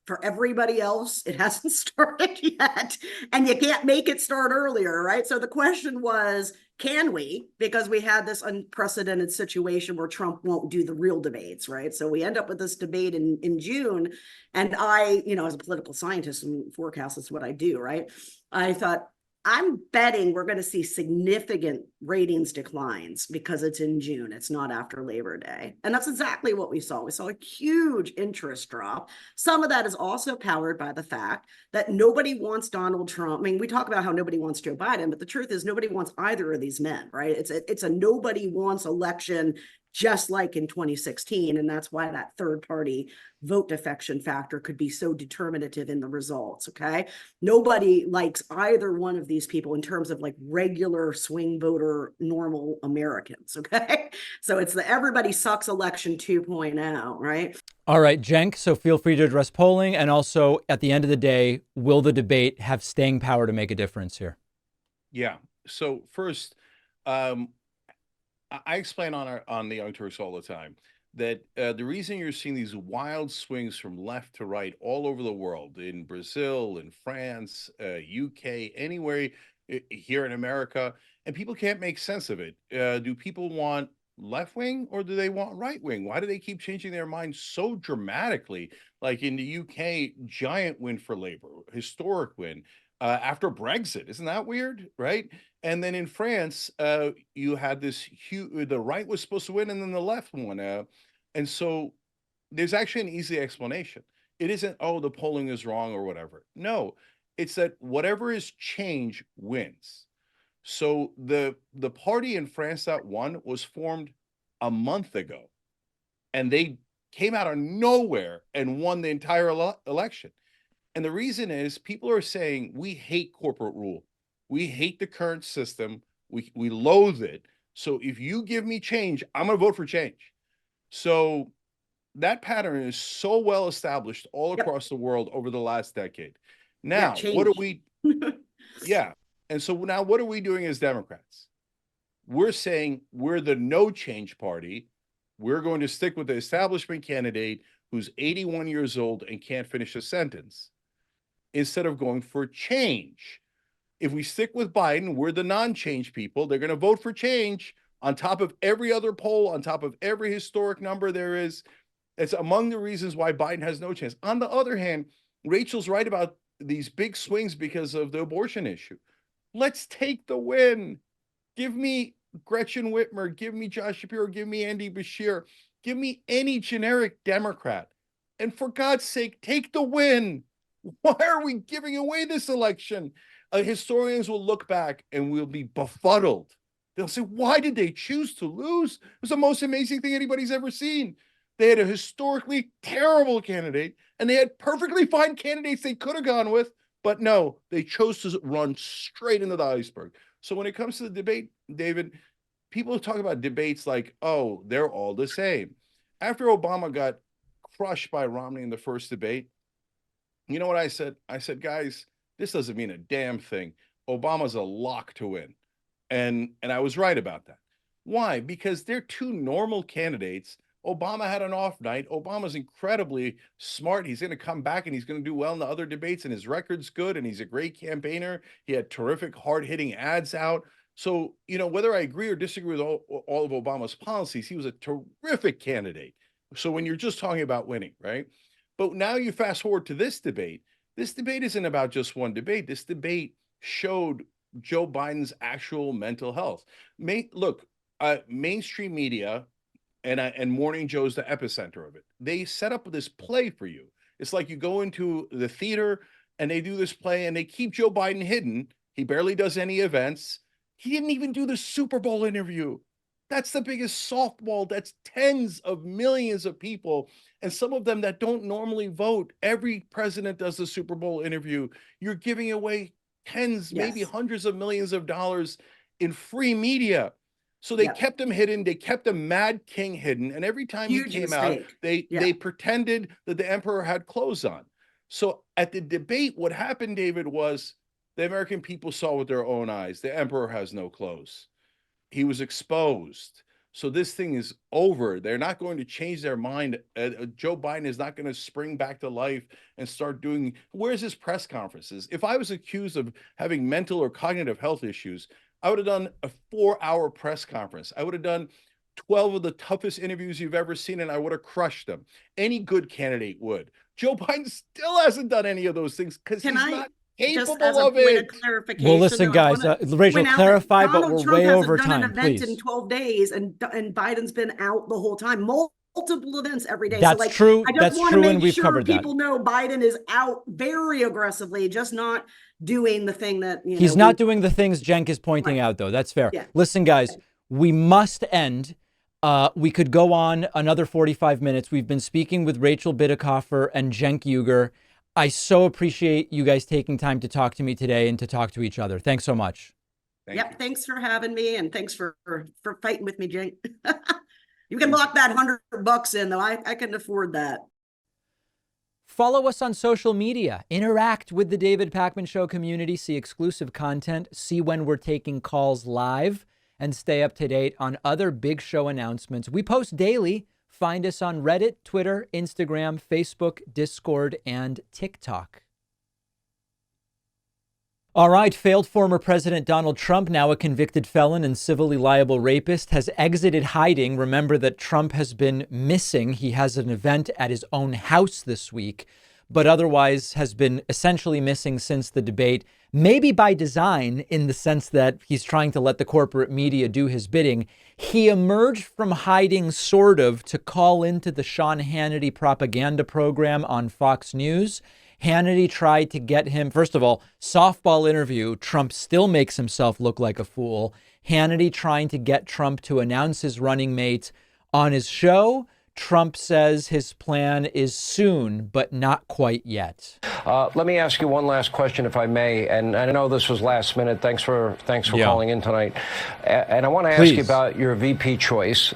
for everybody else, it hasn't started yet, and you can't make it start earlier, right? So the question was, can we? Because we had this unprecedented situation where Trump won't do the real debates, right? So we end up with this debate in June, and I, as a political scientist and forecast, that's what I do, right? I thought, I'm betting we're going to see significant ratings declines because it's in June. It's not after Labor Day. And that's exactly what we saw. We saw a huge interest drop. Some of that is also powered by the fact that nobody wants Donald Trump. I mean, we talk about how nobody wants Joe Biden, but the truth is nobody wants either of these men, right? It's a nobody wants election, just like in 2016. And that's why that third party vote defection factor could be so determinative in the results. Okay. Nobody likes either one of these people in terms of like regular swing voter, normal Americans. Okay. So it's the everybody sucks election 2.0, right? All right, Cenk. So feel free to address polling. And also at the end of the day, will the debate have staying power to make a difference here? Yeah. So first, I explain on the Young Turks all the time that the reason you're seeing these wild swings from left to right all over the world, in Brazil, in France, UK, anywhere here in America, and people can't make sense of it. Do people want left wing or do they want right wing? Why do they keep changing their minds so dramatically? Like in the UK, giant win for Labour, historic win. After Brexit. Isn't that weird, right? And then in France, you had this huge, the right was supposed to win and then the left won. And so there's actually an easy explanation. It isn't, oh, the polling is wrong or whatever. No, it's that whatever is change wins. So the party in France that won was formed a month ago, and they came out of nowhere and won the entire election. And the reason is people are saying we hate corporate rule. We hate the current system. We loathe it. So if you give me change, I'm going to vote for change. So that pattern is so well established all across the world over the last decade. Now, what are we? Yeah. And so now what are we doing as Democrats? We're saying we're the no change party. We're going to stick with the establishment candidate who's 81 years old and can't finish a sentence, instead of going for change. If we stick with Biden, we're the non-change people. They're going to vote for change on top of every other poll, on top of every historic number there is. It's among the reasons why Biden has no chance. On the other hand, Rachel's right about these big swings because of the abortion issue. Let's take the win. Give me Gretchen Whitmer, give me Josh Shapiro, give me Andy Beshear, give me any generic Democrat. And for God's sake, take the win. Why are we giving away this election? Historians will look back and we'll be befuddled. They'll say, why did they choose to lose? It was the most amazing thing anybody's ever seen. They had a historically terrible candidate, and they had perfectly fine candidates they could have gone with, but no, they chose to run straight into the iceberg. So when it comes to the debate, David, people talk about debates like, oh, they're all the same. After Obama got crushed by Romney in the first debate, you know what I said? I said, guys, this doesn't mean a damn thing. Obama's a lock to win. And I was right about that. Why? Because they're two normal candidates. Obama had an off night. Obama's incredibly smart. He's going to come back and he's going to do well in the other debates, and his record's good, and he's a great campaigner. He had terrific, hard-hitting ads out. So, you know, whether I agree or disagree with all of Obama's policies, he was a terrific candidate. So when you're just talking about winning, right? But now you fast forward to this debate. This debate isn't about just one debate. This debate showed Joe Biden's actual mental health. Look, mainstream media and Morning Joe's the epicenter of it. They set up this play for you. It's like you go into the theater and they do this play and they keep Joe Biden hidden. He barely does any events. He didn't even do the Super Bowl interview. That's the biggest softball. That's tens of millions of people, and some of them that don't normally vote. Every president does the Super Bowl interview. You're giving away tens, maybe hundreds of millions of dollars in free media. So they kept him hidden. They kept the Mad King hidden. And every time he came out, they pretended that the emperor had clothes on. So at the debate, what happened, David, was the American people saw with their own eyes. The emperor has no clothes. He was exposed. So this thing is over. They're not going to change their mind. Joe Biden is not going to spring back to life and start doing, where's his press conferences? If I was accused of having mental or cognitive health issues, I would have done a 4-hour press conference. I would have done 12 of the toughest interviews you've ever seen, and I would have crushed them. Any good candidate would. Joe Biden still hasn't done any of those things because he's not capable of it. Well, listen, guys, Rachel, clarify, but we're way over time. An event in 12 days, and Biden's been out the whole time. Multiple events every day. That's true. That's true, and we've covered that. People know Biden is out very aggressively, just not doing the thing that he's not doing the things Cenk is pointing out, though. That's fair. Yeah. Listen, guys, we must end. We could go on another 45 minutes. We've been speaking with Rachel Bitecofer and Cenk Uygur. I so appreciate you guys taking time to talk to me today and to talk to each other. Thanks so much. Thanks for having me, and thanks for fighting with me, Cenk. You can lock that $100 in, though. I can afford that. Follow us on social media. Interact with the David Pakman Show community. See exclusive content. See when we're taking calls live. And stay up to date on other big show announcements. We post daily. Find us on Reddit, Twitter, Instagram, Facebook, Discord, and TikTok. All right, failed former President Donald Trump, now a convicted felon and civilly liable rapist, has exited hiding. Remember that Trump has been missing. He has an event at his own house this week, but otherwise has been essentially missing since the debate, maybe by design in the sense that he's trying to let the corporate media do his bidding. He emerged from hiding sort of to call into the Sean Hannity propaganda program on Fox News. Hannity tried to get him, first of all, softball interview. Trump still makes himself look like a fool. Hannity trying to get Trump to announce his running mate on his show. Trump says his plan is soon, but not quite yet. Let me ask you one last question, if I may. And I know this was last minute. Thanks for calling in tonight. And I want to ask you about your VP choice.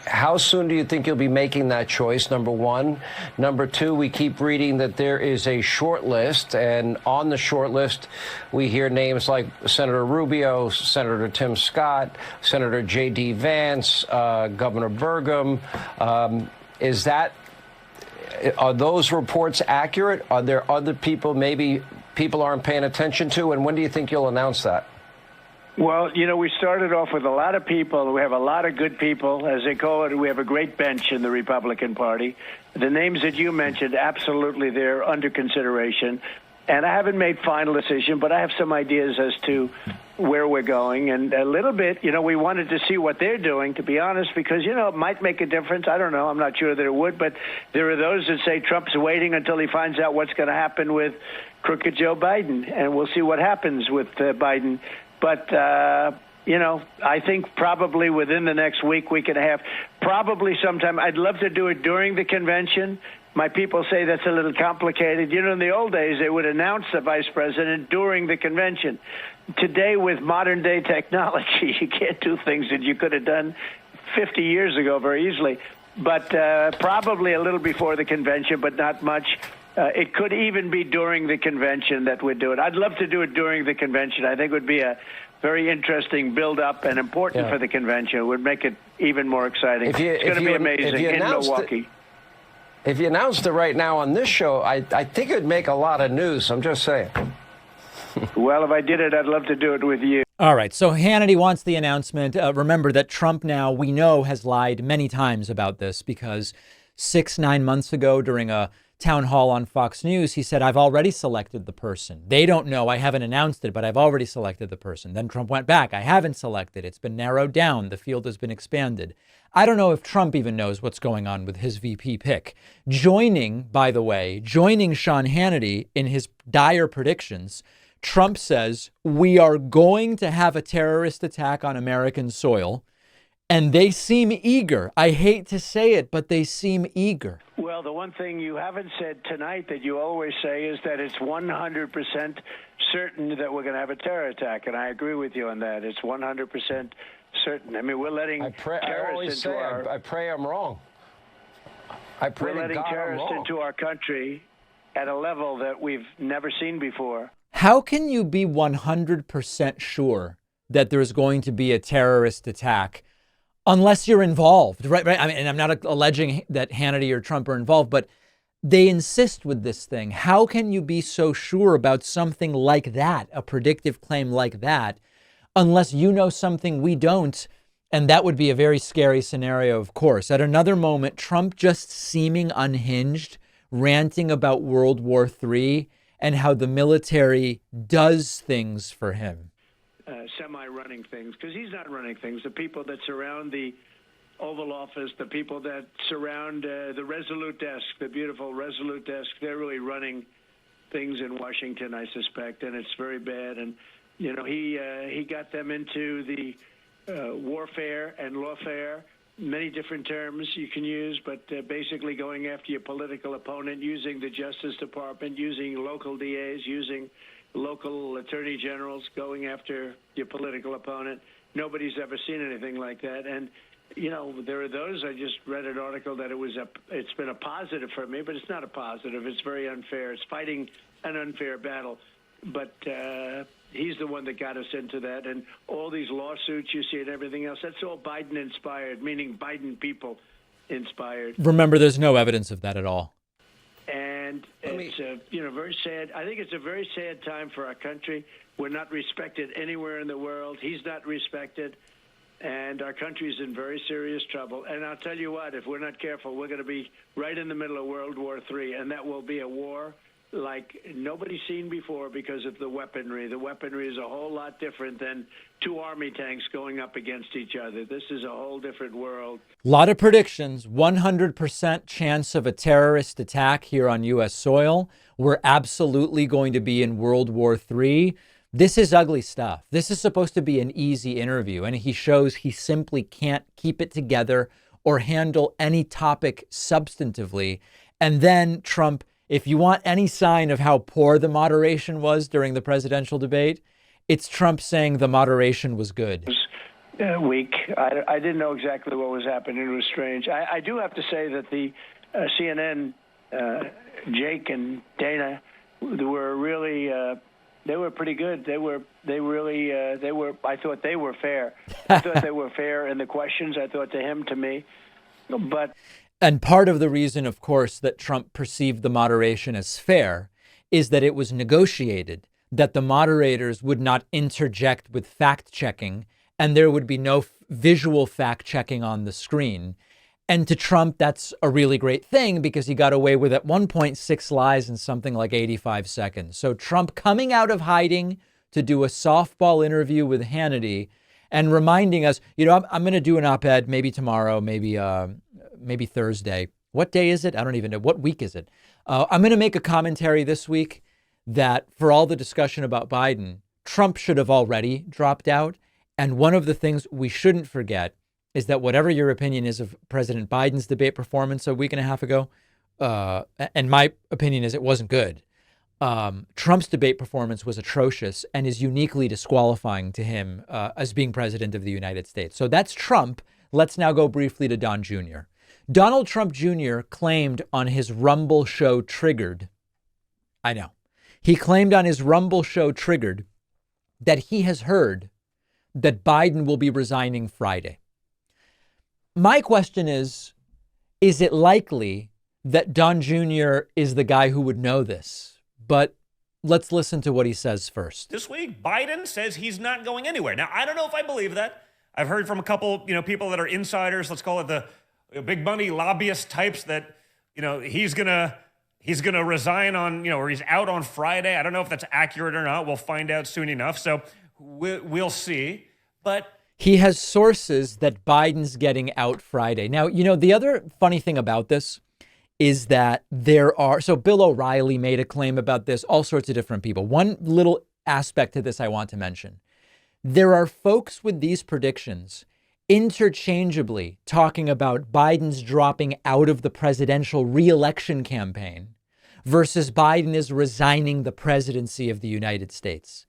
How soon do you think you'll be making that choice, number one? Number two, we keep reading that there is a short list, and on the short list, we hear names like Senator Rubio, Senator Tim Scott, Senator J.D. Vance, Governor Burgum. Are those reports accurate? Are there other people maybe people aren't paying attention to? And when do you think you'll announce that? Well, we started off with a lot of people. We have a lot of good people, as they call it. We have a great bench in the Republican Party. The names that you mentioned, absolutely, they're under consideration. And I haven't made final decision, but I have some ideas as to where we're going. And a little bit, we wanted to see what they're doing, to be honest, because, it might make a difference. I don't know. I'm not sure that it would. But there are those that say Trump's waiting until he finds out what's going to happen with crooked Joe Biden. And we'll see what happens with Biden. But, I think probably within the next week and a half, Probably sometime. I'd love to do it during the convention. My people say that's a little complicated. You know, in the old days, they would announce the vice president during the convention. Today, with modern day technology, you can't do things that you could have done 50 years ago very easily. But probably a little before the convention, but not much. It could even be during the convention that we'd do it. I'd love to do it during the convention. I think it would be a very interesting build-up and important for the convention. It would make it even more exciting. It's going to be amazing in Milwaukee. If you announced it right now on this show, I think it would make a lot of news. I'm just saying. Well, if I did it, I'd love to do it with you. All right. So Hannity wants the announcement. Remember that Trump now, we know, has lied many times about this because 6-9 months ago during a town hall on Fox News, he said, I've already selected the person. They don't know. I haven't announced it, but I've already selected the person. Then Trump went back. I haven't selected. It's been narrowed down. The field has been expanded. I don't know if Trump even knows what's going on with his VP pick. By the way, joining Sean Hannity in his dire predictions, Trump says, we are going to have a terrorist attack on American soil. And they seem eager. I hate to say it, but they seem eager. Well, the one thing you haven't said tonight that you always say is that it's 100% certain that we're going to have a terror attack. And I agree with you on that. It's 100% certain. I mean, we're letting terrorists into our... I pray I'm wrong. I pray we're letting terrorists into our country at a level that we've never seen before. How can you be 100% sure that there's going to be a terrorist attack unless you're involved, right? I mean, and I'm not alleging that Hannity or Trump are involved, but they insist with this thing. How can you be so sure about something like that, a predictive claim like that, unless you know something we don't? And that would be a very scary scenario, of course. At another moment, Trump just seeming unhinged, ranting about World War III and how the military does things for him. Semi-running things, because he's not running things. The people that surround the Oval Office, the people that surround the Resolute desk, the beautiful Resolute desk, they're really running things in Washington, I suspect, and it's very bad. And, you know, he got them into the warfare and lawfare, many different terms you can use, but basically going after your political opponent, using the Justice Department, using local DAs, using local attorney generals, going after your political opponent. Nobody's ever seen anything like that. And, you know, there are those, I just read an article that it's been a positive for me, but it's not a positive. It's very unfair. It's fighting an unfair battle. But he's the one that got us into that. And all these lawsuits you see and everything else, that's all Biden inspired, meaning Biden people inspired. Remember, there's no evidence of that at all. And it's very sad. I think it's a very sad time for our country. We're not respected anywhere in the world. He's not respected. And our country is in very serious trouble. And I'll tell you what, if we're not careful, we're going to be right in the middle of World War III. And that will be a war like nobody's seen before because of the weaponry. The weaponry is a whole lot different than 2 army tanks going up against each other. This is a whole different world. A lot of predictions, 100% chance of a terrorist attack here on U.S. soil. We're absolutely going to be in World War III. This is ugly stuff. This is supposed to be an easy interview, and he shows he simply can't keep it together or handle any topic substantively. And then Trump, if you want any sign of how poor the moderation was during the presidential debate, it's Trump saying the moderation was good. Weak. I didn't know exactly what was happening. It was strange. I do have to say that the CNN, Jake and Dana, were really, they were pretty good. They were. I thought they were fair. I thought they were fair in the questions. I thought to me, but. And part of the reason, of course, that Trump perceived the moderation as fair is that it was negotiated, that the moderators would not interject with fact checking and there would be no visual fact checking on the screen. And to Trump, that's a really great thing because he got away with at one point 6 lies in something like 85 seconds. So Trump coming out of hiding to do a softball interview with Hannity and reminding us, you know, I'm going to do an op-ed maybe tomorrow, maybe Thursday. What day is it? I don't even know. What week is it? I'm going to make a commentary this week that for all the discussion about Biden, Trump should have already dropped out. And one of the things we shouldn't forget is that whatever your opinion is of President Biden's debate performance a week and a half ago, and my opinion is it wasn't good, Trump's debate performance was atrocious and is uniquely disqualifying to him as being president of the United States. So that's Trump. Let's now go briefly to Don Jr. Donald Trump Jr. claimed on his Rumble show Triggered. I know. He claimed on his Rumble show Triggered that he has heard that Biden will be resigning Friday. My question is it likely that Don Jr. is the guy who would know this? But let's listen to what he says first. This week, Biden says he's not going anywhere. Now, I don't know if I believe that. I've heard from a couple, people that are insiders, let's call it the big money lobbyist types that, he's going to resign on, or he's out on Friday. I don't know if that's accurate or not. We'll find out soon enough. So we'll see. But he has sources that Biden's getting out Friday. Now, the other funny thing about this is that so Bill O'Reilly made a claim about this, all sorts of different people. One little aspect to this I want to mention. There are folks with these predictions interchangeably talking about Biden's dropping out of the presidential re-election campaign versus Biden is resigning the presidency of the United States.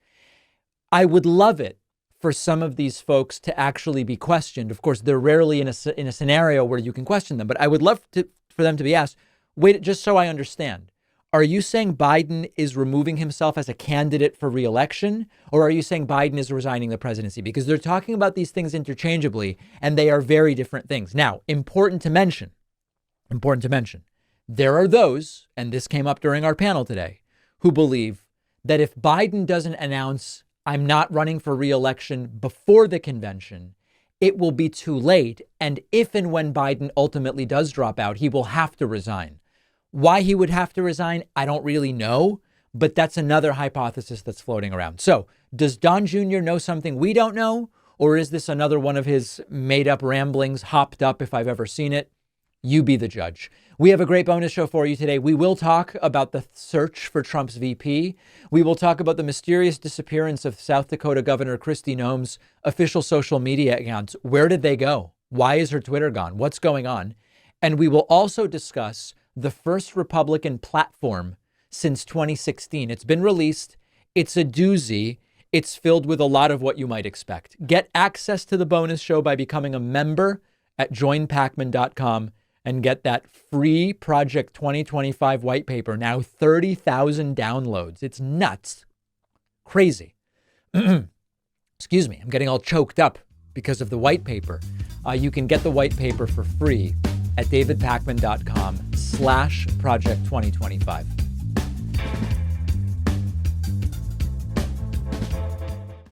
I would love it for some of these folks to actually be questioned. Of course, they're rarely in a scenario where you can question them, but I would love for them to be asked, wait, just so I understand, are you saying Biden is removing himself as a candidate for re-election, or are you saying Biden is resigning the presidency? Because they're talking about these things interchangeably, and they are very different things. Now, important to mention, there are those, and this came up during our panel today, who believe that if Biden doesn't announce, I'm not running for re-election before the convention, it will be too late. And if and when Biden ultimately does drop out, he will have to resign. Why he would have to resign, I don't really know, but that's another hypothesis that's floating around. So does Don Jr. know something we don't know? Or is this another one of his made up ramblings, hopped up if I've ever seen it? You be the judge. We have a great bonus show for you today. We will talk about the search for Trump's VP. We will talk about the mysterious disappearance of South Dakota Governor Kristi Noem's official social media accounts. Where did they go? Why is her Twitter gone? What's going on? And we will also discuss the first Republican platform since 2016. It's been released. It's a doozy. It's filled with a lot of what you might expect. Get access to the bonus show by becoming a member at joinpacman.com and get that free Project 2025 white paper. Now 30,000 downloads. It's nuts. Crazy. Excuse me. I'm getting all choked up because of the white paper. You can get the white paper for free at davidpacman.com/Project 2025.